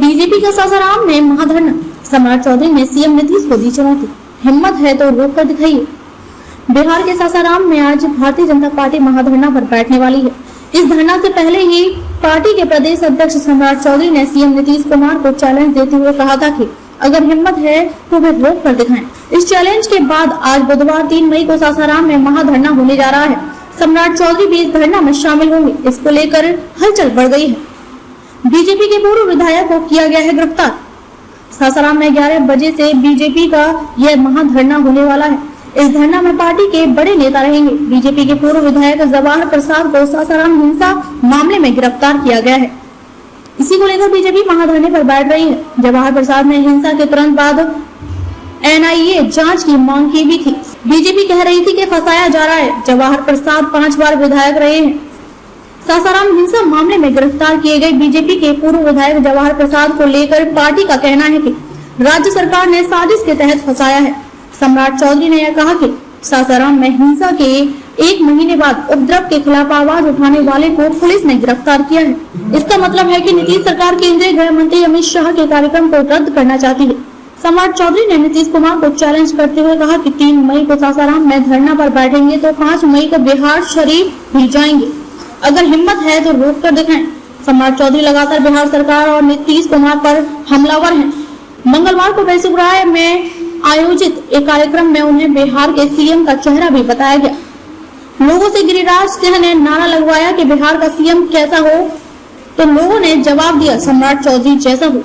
BJP का सासाराम में महाधरना, सम्राट चौधरी ने सीएम नीतीश को दी चुनौती, हिम्मत है तो रोक कर दिखाइए। बिहार के सासाराम में आज भारतीय जनता पार्टी महाधरना पर बैठने वाली है। इस धरना से पहले ही पार्टी के प्रदेश अध्यक्ष सम्राट चौधरी ने सीएम नीतीश कुमार को चैलेंज देते हुए कहा था कि अगर हिम्मत है तो वे रोक कर दिखाएं। इस चैलेंज के बाद आज बुधवार 3 मई को सासाराम में महाधरना होने जा रहा है। सम्राट चौधरी भी इस धरना में शामिल होंगे। इसको लेकर हलचल बढ़ गई है। बीजेपी के पूर्व विधायक को किया गया है गिरफ्तार। सासाराम में 11 बजे से बीजेपी का यह महाधरना होने वाला है। इस धरना में पार्टी के बड़े नेता रहेंगे। बीजेपी के पूर्व विधायक जवाहर प्रसाद को सासाराम हिंसा मामले में गिरफ्तार किया गया है। इसी को लेकर बीजेपी महाधरने पर बैठ रही है। जवाहर प्रसाद ने हिंसा के तुरंत बाद एनआईए जांच की मांग की भी थी। बीजेपी कह रही थी कि फंसाया जा रहा है। जवाहर प्रसाद 5 बार विधायक रहे हैं। सासाराम हिंसा मामले में गिरफ्तार किए गए बीजेपी के पूर्व विधायक जवाहर प्रसाद को लेकर पार्टी का कहना है कि राज्य सरकार ने साजिश के तहत फंसाया है। सम्राट चौधरी ने यह कहा कि सासाराम में हिंसा के 1 महीने बाद उपद्रव के खिलाफ आवाज उठाने वाले को पुलिस ने गिरफ्तार किया है। इसका मतलब है कि नीतीश सरकार केंद्रीय गृह मंत्री अमित शाह के कार्यक्रम को रद्द करना चाहती है। सम्राट चौधरी ने नीतीश कुमार को चैलेंज करते हुए कहा कि 3 मई को सासाराम में धरना पर बैठेंगे तो 5 मई को बिहार शरीफ भी जाएंगे। अगर हिम्मत है तो रोक कर दिखाएं। सम्राट चौधरी लगातार बिहार सरकार और नीतीश कुमार पर हमलावर हैं। मंगलवार को बेगूसराय में आयोजित एक कार्यक्रम में उन्हें बिहार के सीएम का चेहरा भी बताया गया। लोगों से गिरिराज सिंह ने नारा लगवाया कि बिहार का सीएम कैसा हो, तो लोगों ने जवाब दिया सम्राट चौधरी जैसा हो।